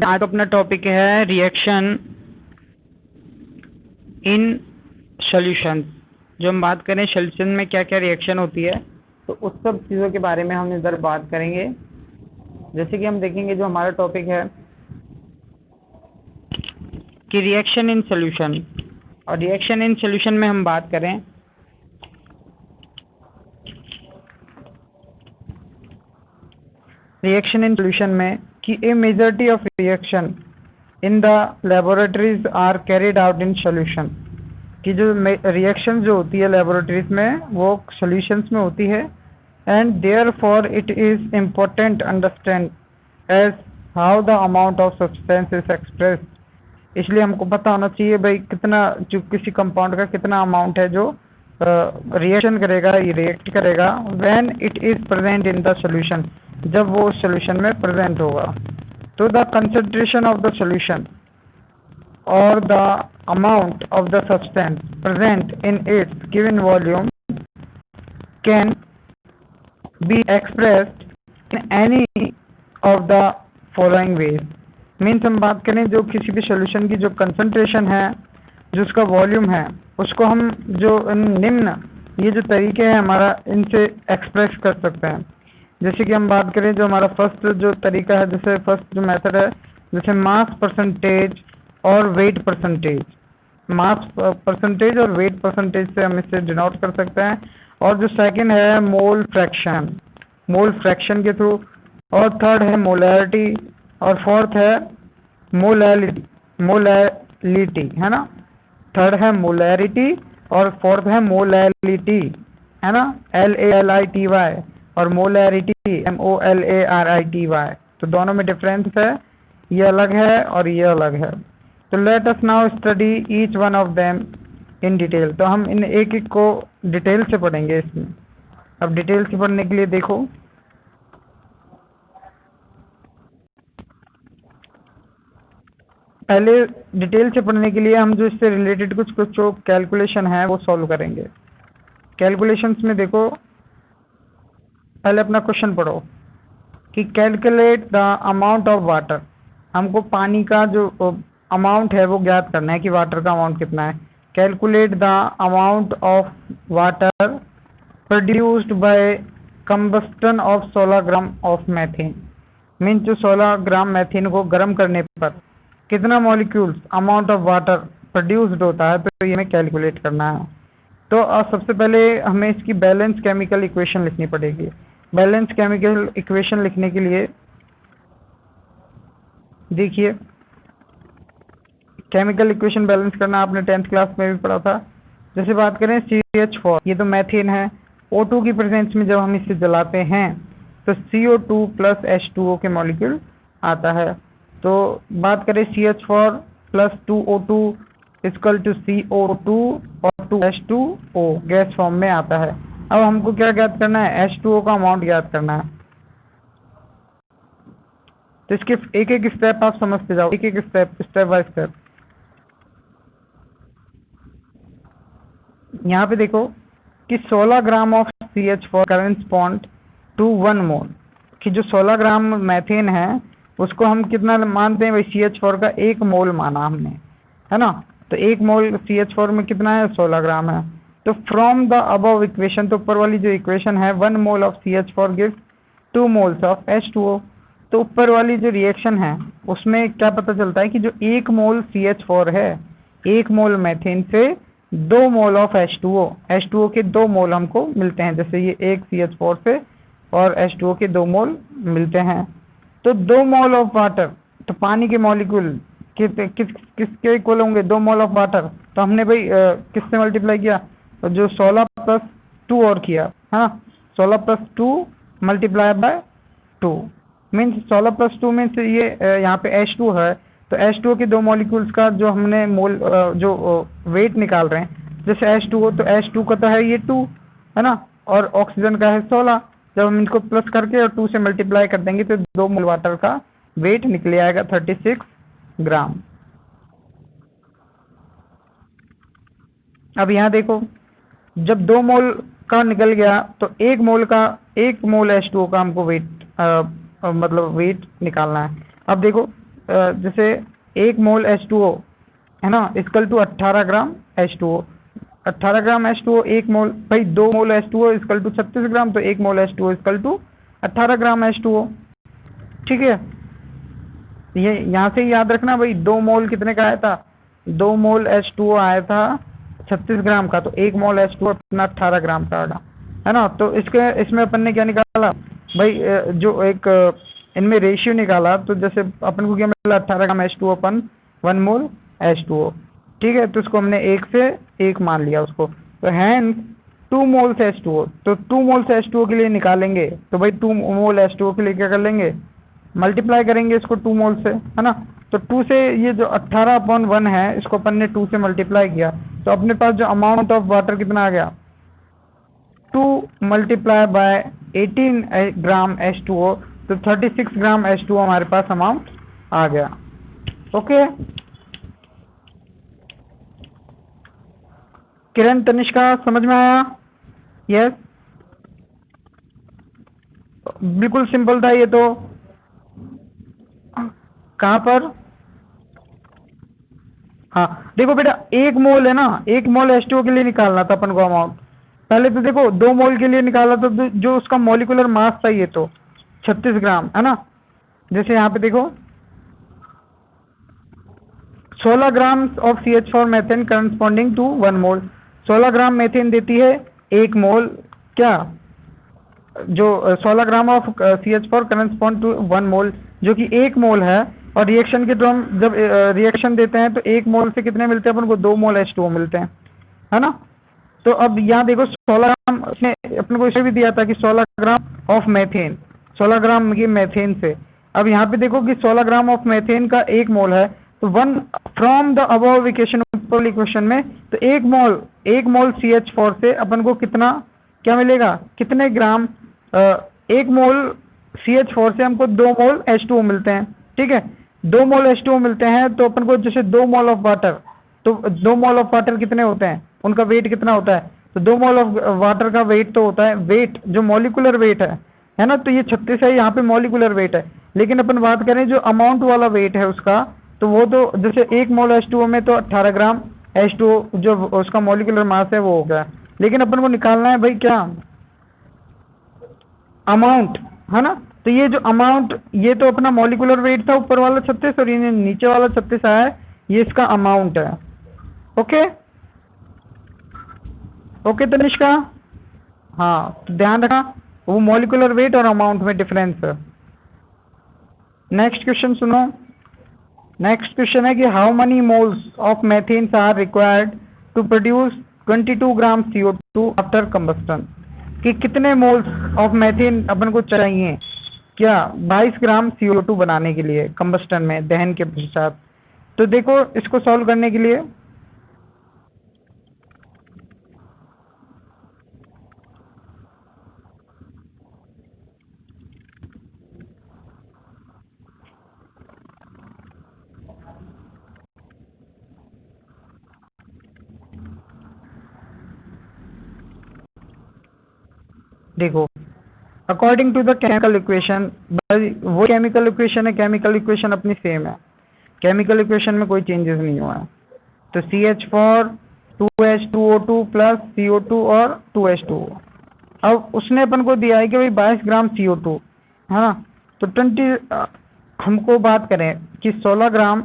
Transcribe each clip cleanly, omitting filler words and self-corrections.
आज अपना टॉपिक है रिएक्शन इन सॉल्यूशन। जो हम बात करें सॉल्यूशन में क्या क्या रिएक्शन होती है, तो उस सब चीज़ों के बारे में हम इधर बात करेंगे। जैसे कि हम देखेंगे जो हमारा टॉपिक है कि रिएक्शन इन सॉल्यूशन, और रिएक्शन इन सॉल्यूशन में हम बात करें रिएक्शन इन सॉल्यूशन में कि a majority of reaction in the laboratories are carried out in solution, कि जो रिएक्शन जो होती है लेबोरेटरीज में वो सॉल्यूशंस में होती है। And therefore it is important understand as how the amount of substance is express. इसलिए हमको पता होना चाहिए भाई कितना जो किसी कंपाउंड का कितना अमाउंट है जो रिएक्शन करेगा, ये रिएक्ट करेगा when it is present in the solution, जब वो सॉल्यूशन में प्रेजेंट होगा। तो the concentration of the solution or the amount of the substance present in its given volume can be expressed in any of the following ways। Means हम बात करें जो किसी भी सॉल्यूशन की जो कंसंट्रेशन है, जो उसका वॉल्यूम है, उसको हम जो निम्न ये जो तरीके हैं हमारा इनसे एक्सप्रेस कर सकते हैं। जैसे कि हम बात करें जो हमारा फर्स्ट जो तरीका है, जैसे फर्स्ट जो मेथड है जैसे मास परसेंटेज और वेट परसेंटेज। मास परसेंटेज और वेट परसेंटेज से हम इसे डिनोट कर सकते हैं। और जो सेकंड है मोल फ्रैक्शन, मोल फ्रैक्शन के थ्रू। और थर्ड है मोलैरिटी, और फोर्थ है मोलैलिटी, मोलैलिटी है ना। थर्ड है मोलैरिटी और फोर्थ है मोलैलिटी है ना, LALITY, और मोलैरिटी MOLARITY। तो दोनों में डिफरेंस है, ये अलग है और ये अलग है। तो let us now study each one of them in detail. तो हम इन एक एक को डिटेल से पढ़ेंगे इसमें। अब डिटेल से पढ़ने के लिए देखो, पहले डिटेल से पढ़ने के लिए हम जो इससे रिलेटेड कुछ कुछ जो कैलकुलेशन है वो सॉल्व करेंगे। कैलकुलेशंस में देखो, पहले अपना क्वेश्चन पढ़ो कि calculate the amount of water. हमको पानी का जो अमाउंट है वो ज्ञात करना है कि वाटर का अमाउंट कितना है। Calculate the amount of water produced by combustion of 16 gram of methane. Means जो 16 ग्राम मैथेन को गर्म करने पर कितना molecules amount of water produced होता है, तो ये हमें कैलकुलेट करना है। तो सबसे पहले हमें इसकी बैलेंस केमिकल इक्वेशन लिखनी पड़ेगी। बैलेंस केमिकल इक्वेशन लिखने के लिए देखिए, केमिकल इक्वेशन बैलेंस करना आपने 10th क्लास में भी पढ़ा था। जैसे बात करें CH4, ये तो मैथेन है। O2 की प्रेजेंस में जब हम इसे जलाते हैं तो CO2 प्लस H2O के मॉलिक्यूल आता है। तो बात करें CH4 plus 2O2 equal to CO2 और 2H2O गैस फॉर्म में आता है। अब हमको क्या ज्ञात करना है, H2O का अमाउंट ज्ञात करना है। तो इसके एक एक स्टेप आप समझते जाओ, एक एक स्टेप बाय स्टेप। यहाँ पे देखो कि 16 gram of CH4 correspond to 1 mole, कि जो 16 ग्राम मैथेन है उसको हम कितना मानते हैं भाई, CH4 का 1 मोल माना हमने, है ना। तो 1 मोल CH4 में कितना है, 16 ग्राम है। तो फ्रॉम द अबव इक्वेशन, तो ऊपर वाली जो इक्वेशन है 1 mole of CH4 gives 2 moles of H2O। तो ऊपर वाली जो रिएक्शन है उसमें क्या पता चलता है कि जो 1 मोल CH4 है, 1 मोल मैथेन से 2 मोल ऑफ H2O के 2 मोल हमको मिलते हैं। जैसे ये एक CH4 से और H2O के 2 मोल मिलते हैं। तो 2 मोल ऑफ वाटर, तो पानी के मॉलिक्यूल किसके इक्वल होंगे, 2 मोल ऑफ वाटर। तो हमने भाई किससे मल्टीप्लाई किया, तो जो 16 प्लस 2 और किया है ना, 16 plus 2 multiply by 2 means 16 plus 2 means ये यहाँ पे H2 है। तो H2O के 2 मॉलिक्यूल्स का जो हमने मोल जो वेट निकाल रहे हैं, जैसे H2O, तो H2 का तो है ये 2 है ना, और ऑक्सीजन का है 16। जब हम इनको प्लस करके और 2 से मल्टीप्लाई कर देंगे तो 2 मोल वाटर का वेट निकले आएगा 36 ग्राम। अब यहाँ देखो, जब 2 मोल का निकल गया तो 1 मोल H2O का हमको वेट मतलब वेट निकालना है। अब देखो जैसे 1 मोल H2O है ना equal to 18 gram H2O, 18 gram H2O 1 मोल, भाई 2 मोल H2O इक्वल टू 36 ग्राम, तो 1 मोल H2O equal to 18 gram H2O। ठीक है, ये यहाँ से ही याद रखना भाई, 2 मोल कितने का आया था, 2 मोल H2O आया था 36 ग्राम का, तो 1 मोल H2O अपना 18 ग्राम का आया, है ना। तो इसमें अपन ने क्या निकाला भाई, जो एक इनमें रेशियो निकाला, तो जैसे अपन को क्या मिला, 18 ग्राम H2O अपन 1 मोल H2O। ठीक है, तो इसको हमने 1 से 1 मान लिया उसको, तो हैंस 2 मोल्स H2O, तो 2 मोल्स H2O के लिए निकालेंगे, तो भाई 2 मोल H2O के लिए क्या कर लेंगे, मल्टीप्लाई करेंगे इसको 2 मोल से, है ना। तो 2 से ये जो 18/1 है इसको अपन ने 2 से मल्टीप्लाई किया, तो अपने पास जो अमाउंट ऑफ वाटर कितना आ गया, 2 मल्टीप्लाई बाय 18 ग्राम H2O, तो 36 ग्राम H2O हमारे पास अमाउंट आ गया। ओके, किरण तनिष्का समझ में आया? यस, बिल्कुल सिंपल था ये तो। कहाँ पर, हाँ देखो बेटा, 1 मोल है ना, 1 मोल H2O के लिए निकालना था अपन को अमाउंट। पहले तो देखो 2 मोल के लिए निकाला, तो जो उसका मॉलिक्यूलर मास था ये तो 36 ग्राम, है ना। जैसे यहाँ पे देखो 16 gram of CH4 methane corresponding to 1 mole, 16 gram methane देती है 1 मोल, क्या जो 16 gram of CH4 correspond to 1 mole, जो कि 1 मोल है। और रिएक्शन के दौरान जब रिएक्शन देते हैं तो 1 मोल से कितने मिलते हैं अपन को, 2 मोल H2O मिलते हैं, है ना। तो अब यहाँ देखो 16 ग्राम, उसने अपन को इसे भी दिया था कि 16 ग्राम ऑफ मेथेन, 16 ग्राम की मेथेन से। अब यहाँ पे देखो कि 16 ग्राम ऑफ मेथेन का 1 मोल है, तो 1 फ्रॉम द अबव इक्वेशन, ऊपर इक्वेशन में, तो 1 मोल CH4 से अपन को कितना क्या मिलेगा, कितने ग्राम, 1 मोल CH4 से हमको 2 मोल H2O मिलते हैं। ठीक है, 2 मोल H2O मिलते हैं, तो अपन को जैसे 2 मोल ऑफ वाटर, तो 2 मोल ऑफ वाटर कितने होते हैं, उनका वेट कितना होता है, तो 2 मोल ऑफ वाटर का वेट तो होता है, वेट जो मॉलिक्यूलर वेट है ना। तो ये 36 है, यहाँ पे मॉलिक्यूलर वेट है, लेकिन अपन बात करें जो अमाउंट वाला वेट है उसका, तो वो तो जैसे 1 मोल H2O में तो 18 ग्राम H2O जो उसका मॉलिक्यूलर मास है वो हो गया, लेकिन अपन को निकालना है भाई क्या, अमाउंट, है ना। तो ये जो अमाउंट, ये तो अपना मॉलिक्यूलर वेट था ऊपर वाला 36, और ये नीचे वाला 36 आया है, ये इसका अमाउंट है। ओके ओके तनिष्का, हाँ तो ध्यान रखना वो मॉलिक्यूलर वेट और अमाउंट में डिफरेंस है। नेक्स्ट क्वेश्चन सुनो, नेक्स्ट क्वेश्चन है कि how many moles of methanes are required to produce 22 gram CO2 after combustion, कि कितने मोल्स ऑफ मेथेन अपन को चाहिए क्या 22 ग्राम CO2 बनाने के लिए कंबस्टन में, दहन के पश्चात। तो देखो इसको सॉल्व करने के लिए देखो, according to the chemical equation, वो केमिकल इक्वेशन है, केमिकल इक्वेशन अपनी सेम है, केमिकल इक्वेशन में कोई चेंजेस नहीं हुआ है। तो CH4 2H2O2 प्लस CO2 और 2H2O। अब उसने अपन को दिया है कि भाई 22 ग्राम CO2, है ना। तो 20 हमको बात करें कि 16 ग्राम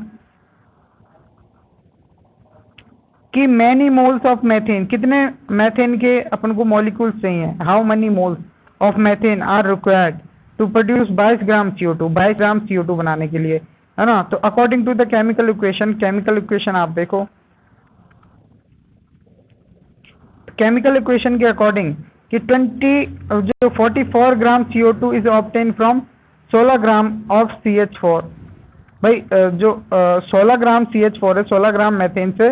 कि मैनी मोल्स ऑफ मेथेन, कितने मेथेन के अपन को मॉलिक्यूल्स चाहिए, how many moles of methane are required to produce 22 gram CO2, 22 gram CO2 बनाने के लिए, है ना। तो according to the chemical equation, chemical equation आप देखो, केमिकल इक्वेशन के अकॉर्डिंग कि 44 gram CO2 is obtain from 16 gram of CH4। भाई जो 16 ग्राम CH4 है, 16 ग्राम मेथेन से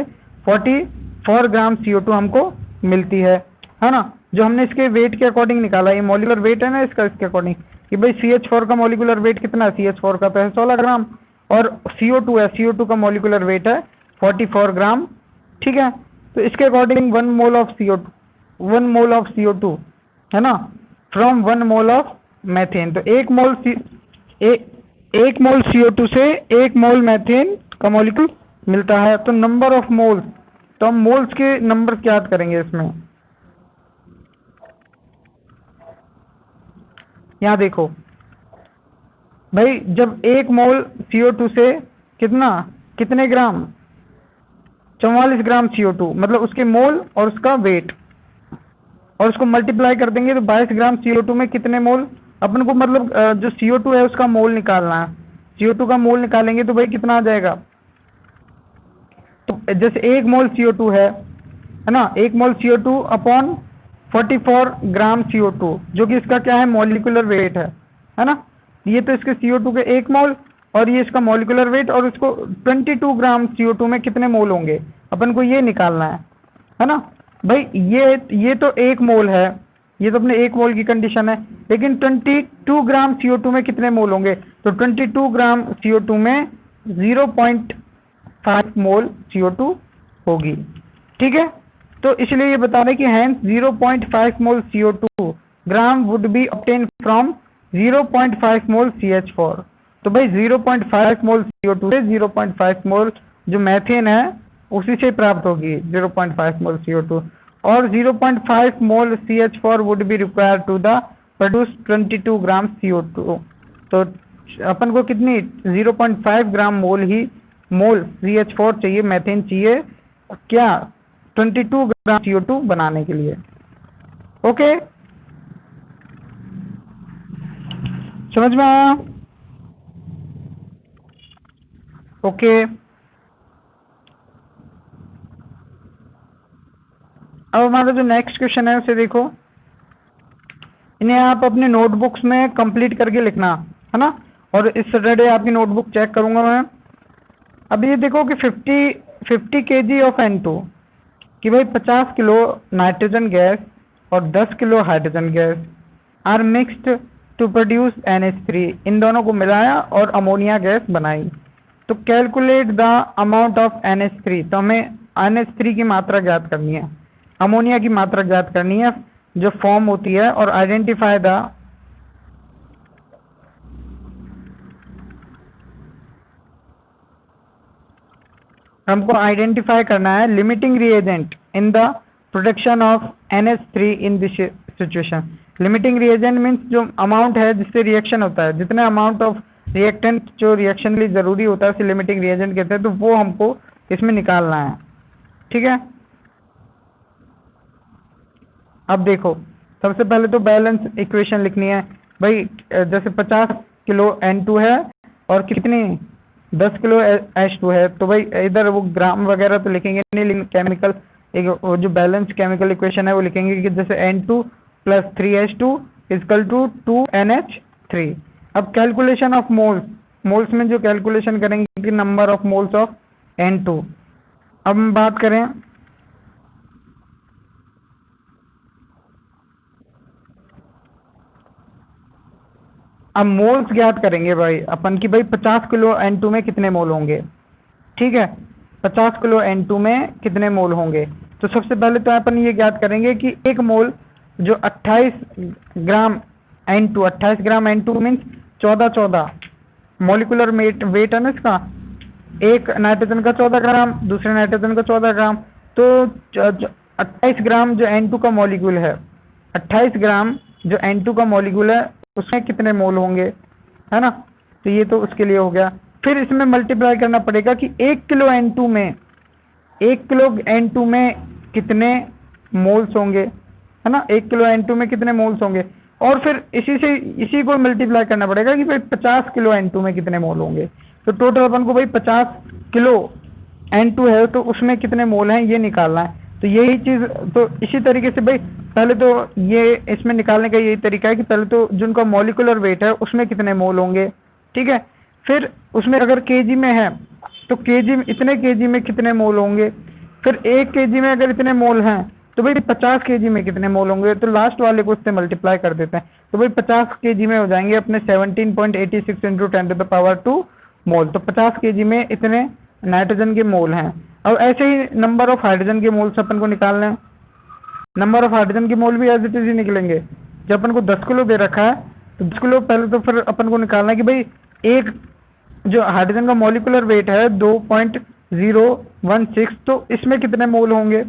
44 ग्राम CO2 हमको मिलती है ना। जो हमने इसके वेट के अकॉर्डिंग निकाला, ये मॉलिक्यूलर वेट है ना इसका, इसके अकॉर्डिंग कि भाई CH4 का मॉलिक्यूलर वेट कितना है, CH4 का तो है 16 ग्राम, और CO2 है, CO2 का मॉलिक्यूलर वेट है 44 ग्राम। ठीक है, तो इसके अकॉर्डिंग 1 मोल ऑफ CO2 है ना, फ्रॉम 1 मोल ऑफ मेथेन। तो 1 1 मोल CO2 से 1 मोल मीथेन का मॉलिक्यूल मिलता है। तो नंबर ऑफ मोल्स, तो हम मोल्स के नंबर याद करेंगे इसमें। यहाँ देखो भाई, जब 1 मोल CO2 से कितने ग्राम, 44 ग्राम CO2, मतलब उसके मोल और उसका वेट, और उसको मल्टीप्लाई कर देंगे तो 22 ग्राम CO2 में कितने मोल अपन को, मतलब जो CO2 है उसका मोल निकालना है। CO2 का मोल निकालेंगे तो भाई कितना आ जाएगा, तो जैसे 1 मोल CO2 है ना, 1 मोल CO2 अपॉन 44 ग्राम CO2, जो कि इसका क्या है, मॉलिक्यूलर वेट है ना। ये तो इसके CO2 के 1 मोल और ये इसका मॉलिक्यूलर वेट, और इसको 22 ग्राम CO2 में कितने मोल होंगे अपन को ये निकालना है ना भाई। ये तो 1 मोल है, ये तो अपने 1 मोल की कंडीशन है, लेकिन 22 ग्राम CO2 में कितने मोल होंगे, तो 22 ग्राम CO2 में 0.5 मोल CO2 होगी। ठीक है, तो इसलिए ये बता रहे कि hence 0.5 mole CO2 gram would be obtain from 0.5 mole CH4। तो भाई 0.5 मोल CO2 से 0.5 मोल जो मैथेन है उसी से प्राप्त होगी 0.5 मोल CO2, और 0.5 mole CH4 would be required to the produce 22 gram CO2। तो अपन को कितनी 0.5 ग्राम मोल CH4 चाहिए, मैथेन चाहिए क्या, 22 ग्राम CO2 बनाने के लिए। ओके, समझ में आया? ओके, अब हमारा जो नेक्स्ट क्वेश्चन है उसे देखो। इन्हें आप अपने नोटबुक्स में कंप्लीट करके लिखना है ना, और इस सैटरडे आपकी नोटबुक चेक करूंगा मैं। अब ये देखो कि 50 kg ऑफ N2, कि भाई 50 किलो नाइट्रोजन गैस और 10 kilo hydrogen gas are mixed to produce NH3, इन दोनों को मिलाया और अमोनिया गैस बनाई। तो calculate the amount of NH3, तो हमें NH3 की मात्रा ज्ञात करनी है, अमोनिया की मात्रा ज्ञात करनी है जो फॉर्म होती है, और आइडेंटिफाई द हमको आइडेंटिफाई करना है limiting reagent in the production of NH3 in this situation. Limiting reagent means जो अमाउंट है जिससे रिएक्शन होता है, जितने अमाउंट ऑफ रिएक्टेंट जो रिएक्शन के लिए जरूरी होता है उसे लिमिटिंग रिएजेंट कहते हैं, तो वो हमको इसमें निकालना है। ठीक है, अब देखो सबसे पहले तो बैलेंस इक्वेशन लिखनी है भाई। जैसे 50 किलो N2 है और कितनी 10 किलो H2 है, तो भाई इधर वो ग्राम वगैरह तो लिखेंगे नहीं, लेकिन केमिकल एक वो जो बैलेंस केमिकल इक्वेशन है वो लिखेंगे कि जैसे N2 plus 3H2 is equal to 2NH3। अब कैलकुलेशन ऑफ मोल्स में जो कैलकुलेशन करेंगे कि number of moles of N2। अब हम बात करें अब मोल्स ज्ञात करेंगे भाई अपन की भाई 50 किलो N2 में कितने मोल होंगे। ठीक है, 50 किलो N2 में कितने मोल होंगे, तो सबसे पहले तो अपन ये ज्ञात करेंगे कि 1 मोल जो 28 ग्राम N2, 28 ग्राम N2 मीन्स 14 मॉलिकुलर वेट है ना इसका, एक नाइट्रोजन का 14 ग्राम, दूसरे नाइट्रोजन का 14 ग्राम, तो 28 ग्राम जो N2 का मॉलिक्यूल है, 28 ग्राम जो N2 का मॉलिक्यूल है उसमें कितने मोल होंगे, है ना। तो ये तो उसके लिए हो गया। फिर इसमें मल्टीप्लाई करना पड़ेगा कि 1 किलो N2 में कितने मोल्स होंगे, है ना, 1 किलो N2 में कितने मोल्स होंगे, और फिर इसी को मल्टीप्लाई करना पड़ेगा कि भाई 50 किलो N2 में कितने मोल होंगे। तो टोटल अपन को भाई 50 किलो N2 है तो उसमें कितने मोल हैं ये निकालना है। तो यही चीज़, तो इसी तरीके से भाई पहले तो ये इसमें निकालने का यही तरीका है कि पहले तो जिनका मॉलिक्यूलर वेट है उसमें कितने मोल होंगे। ठीक है, फिर उसमें अगर केजी में है तो इतने केजी में कितने मोल होंगे, फिर 1 केजी में अगर इतने मोल हैं तो भाई 50 केजी में कितने मोल होंगे, तो लास्ट वाले को उससे मल्टीप्लाई कर देते हैं। तो भाई 50 केजी में हो जाएंगे अपने 17.86 इंटू 10⁻²। मोल, तो 50 केजी में इतने नाइट्रोजन के मोल हैं। अब ऐसे ही नंबर ऑफ हाइड्रोजन के मोल्स अपन को निकालने हैं। नंबर ऑफ हाइड्रोजन के मोल भी एज इट इज ही निकलेंगे। जब अपन को 10 किलो दे रखा है तो 10 किलो पहले तो फिर अपन को निकालना है कि भाई एक जो हाइड्रोजन का मॉलिक्यूलर वेट है 2.016, तो इसमें कितने मोल होंगे,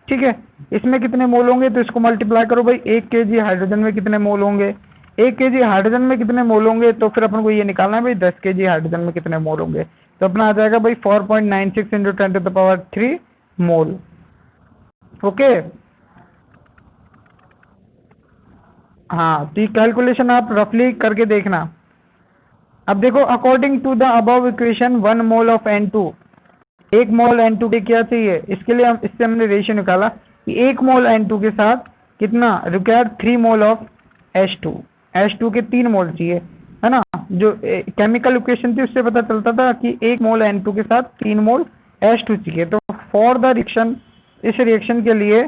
ठीक है, इसमें कितने मोल होंगे, तो इसको मल्टीप्लाई करो भाई, 1 kg हाइड्रोजन में कितने मोल होंगे, 1 kg हाइड्रोजन में कितने मोल होंगे, तो फिर अपन को ये निकालना है भाई 10 kg हाइड्रोजन में कितने मोल होंगे, तो अपना आ जाएगा भाई 4.96 इंटू 10⁻³ मोल। ओके, हाँ, तो ये कैलकुलेशन आप रफली करके देखना। अब देखो, according to the above equation 1 mole of N2, 1 mole N2 के क्या चाहिए, इसके लिए हम इससे हमने रेशियो निकाला कि 1 मोल N2 के साथ कितना required 3 mole of H2, H2 के 3 मोल चाहिए, है ना। जो केमिकल इक्वेशन थी उससे पता चलता था कि 1 मोल N2 के साथ 3 मोल H2 चाहिए। तो फॉर द रिएक्शन, इस रिएक्शन के लिए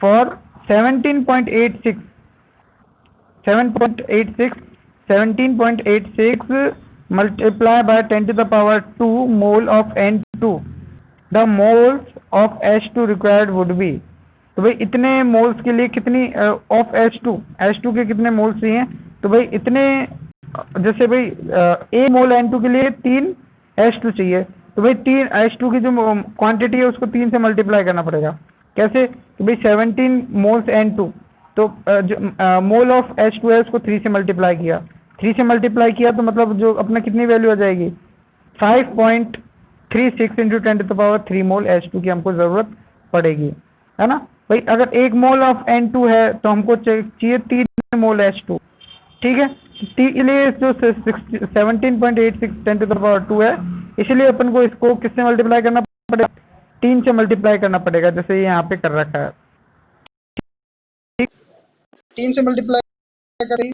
for 17.86 multiply by 10⁻² mole of N2, the moles of H2 required would be, तो भाई इतने मोल्स के लिए कितनी ऑफ H2 के कितने मोल्स चाहिए, तो भाई इतने, जैसे भाई 1 मोल N2 के लिए 3 H2 चाहिए, तो भाई 3 H2 की जो क्वांटिटी है उसको 3 से मल्टीप्लाई करना पड़ेगा। कैसे, तो भाई 17 मोल्स N2, तो जो मोल ऑफ H2 है उसको 3 से मल्टीप्लाई किया, 3 से मल्टीप्लाई किया तो मतलब जो अपना कितनी वैल्यू आ जाएगी, 5.36 इंटू 10⁻³ मोल H2 की हमको ज़रूरत पड़ेगी, है ना भाई। अगर 1 मोल ऑफ N2 है तो हमको चाहिए 3 मोल H2, ठीक है। इसलिए जो 17.86 10⁻² है, इसलिए अपन को इसको किससे मल्टीप्लाई करना पड़ेगा, 3 से मल्टीप्लाई करना पड़ेगा, जैसे ये यहाँ पे कर रखा है। 3 से मल्टीप्लाई करते ही